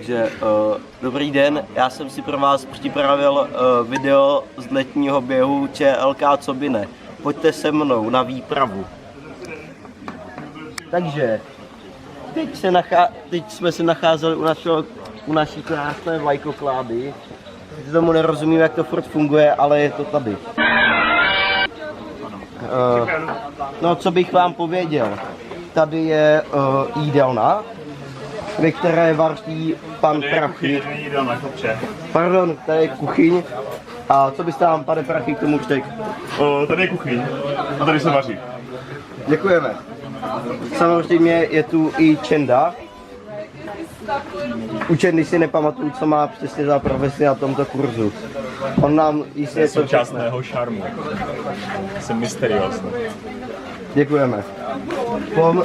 Takže dobrý den, já jsem si pro vás připravil video z letního běhu ČLK Cobine. Pojďte se mnou na výpravu. Takže teď jsme se nacházeli u naší krásné vlajkoklády. Teď tomu nerozumím, jak to furt funguje, ale je to tady. No, co bych vám pověděl. Tady je jídelna, ve které vaří pan Prachy. Pardon, tady je kuchyň. A co byste vám, pane Prachy, k tomu řekl? Tady je kuchyň a tady se vaří. Děkujeme. Samozřejmě je tu i Čenda. U Čendy si nepamatuju, co má přesně za profesi na tomto kurzu. On nám jistě Je současného šarmu. Jsem mysteriózní. Děkujeme.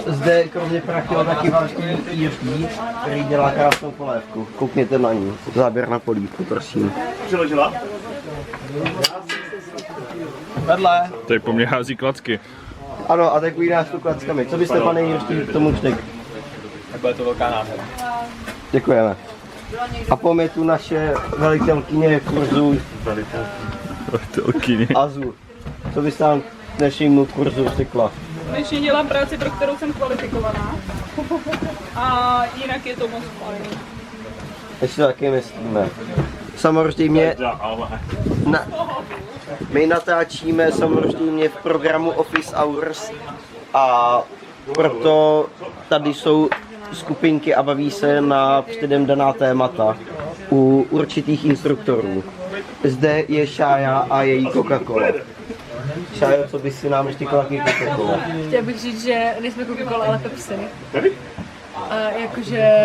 Zde kromě Prachyho taky vážný Jiří, který dělá krásnou polévku. Koukněte na ní. Záběr na polívku, prosím. Přiležela? Vedle. Tady po mně hází klacky. Ano, a takový nás tu klackami. Co byste, pane Jiří, k tomu řekl? Jako je to velká nádhera. Děkujeme. A po mě tu naše velitelkyně kurzu Velitelkyně. Azu. Co byste nám k dnešnímu kurzu řekla? Dnešně dělám práci, pro kterou jsem kvalifikovaná. A jinak je to moc fajn. Ještě taky myslíme. Samozřejmě my natáčíme samozřejmě v programu Office Hours a proto tady jsou skupinky a baví se na předem daná témata u určitých instruktorů. Zde je Šája a její Coca-Cola. Šájo, co bys si nám ještě taky Coca-Cola? Chtěla bych říct, že nejsme Coca-Cola, ale Pepsi. Jakože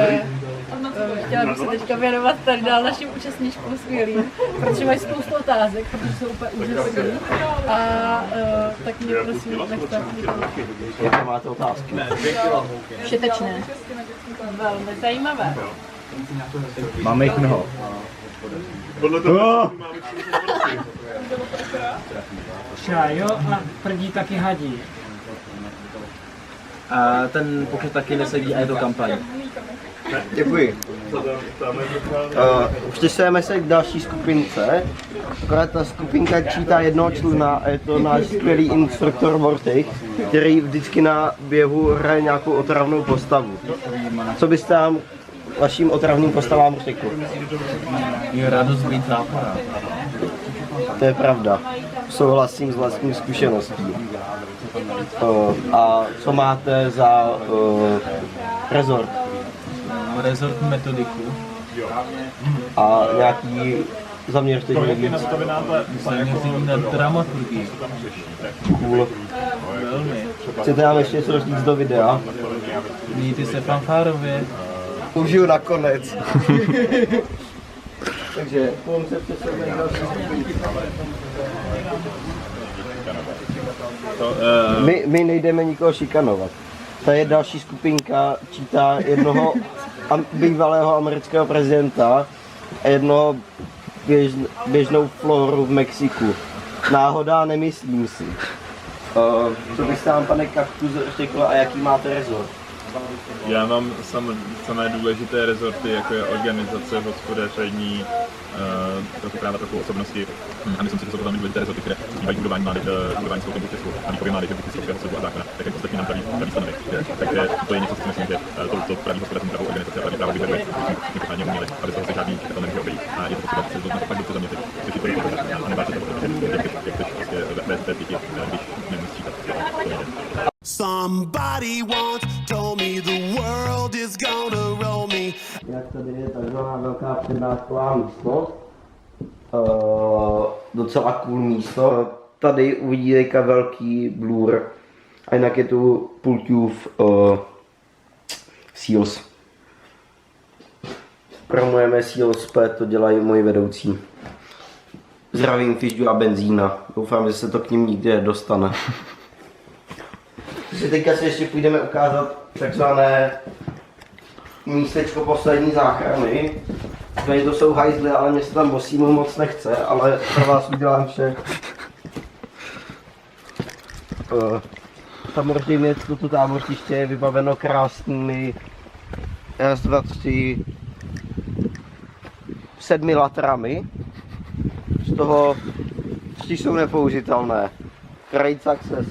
chtěla bych se teďka věnovat tady dál našim účastníčkům skvělým, protože mají spoustu otázek, protože jsou úplně úžasný. A tak mě prosím nechte. Jaké máte otázky? Všetečné. Velmi zajímavé. Máme jich mnoho. Šájo a prdí taky hadí. A ten pokud taky nesedí a je to kampaň. Děkuji. Přesujeme se k další skupince. Akorát ta skupinka čítá jednoho člena a je to náš skvělý instruktor Vortich, který vždycky na běhu hraje nějakou otravnou postavu. Co byste tam vašim otravným postavám řekl? Je radost být zápora. To je pravda. Souhlasím s vlastní zkušeností. A co máte za rezort? Rezort metodiku. A nějaký zaměření víc? Zaměření na dramaturgii. Cool. Velmi. Chcete nám ještě něco říct do videa? Mějte se fanfárově. Užiju nakonec. Takže půjdeme se přesuneme k další skupinky. My nejdeme nikoho šikanovat. Ta je další skupinka, čítá jednoho bývalého amerického prezidenta a jednoho běžnou floru v Mexiku. Náhoda, nemyslím si. Co byste nám, pane Kaktus, řekl a jaký máte rezort? Já mám samé důležité rezorty, jako je organizace, hospodaření, trochu práva, trochu osobnosti. A myslím si, že jsou to velmi důležité rezorty, které bývají budování spolkového tisku a výchově mládeže, vysokého soudu a zákona, tak jak ostatní nám praví stanovy. Takže to je něco, co si myslím, že to praví hospodaření, pravou organizace a praví právo vyžaduje, abychom uměli, aby se žádný čekatel nemohl obejít. A je to potřeba se na to fakt dobře zaměřit, řešit to a nebát se toho, jak chceš prostě vést té děti, když nemusíš čítat. Somebody once told me the world is gonna roll me. Jak tady je takzvaná velká přednášková místnost, docela cool místo. Tady uvidíte velký blur a jinak je tu Pultův Seals. Promujeme Seals, to dělají moji vedoucí. Zdravím Fižďu a Benzína. Doufám, že se to k ním nikdy dostane. Teďka si ještě půjdeme ukázat takzvané místečko poslední záchrany. To jsou hajzly, ale mě se tam bosímu moc nechce, ale pro vás udělám vše. Samozřejmě toto tábořiště je vybaveno krásnými raz, dva, tři 7 latrami. Z toho 3 jsou nepoužitelné. Great success.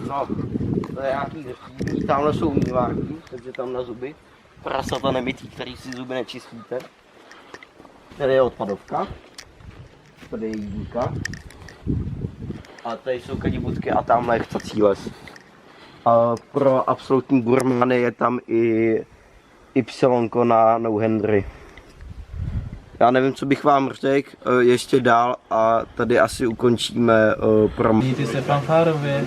No, to je nějaký drsný. Tamhle jsou umývárky, takže tam na zuby. Prasata nemytý, který si zuby nečistíte. Tady je odpadovka. Tady je jídníka. A tady jsou kadibutky a tamhle je chcací les. A pro absolutní gurmány je tam i Y na No Henry. Já nevím, co bych vám řekl ještě dál a tady asi ukončíme pro... Mějte se fanfárově.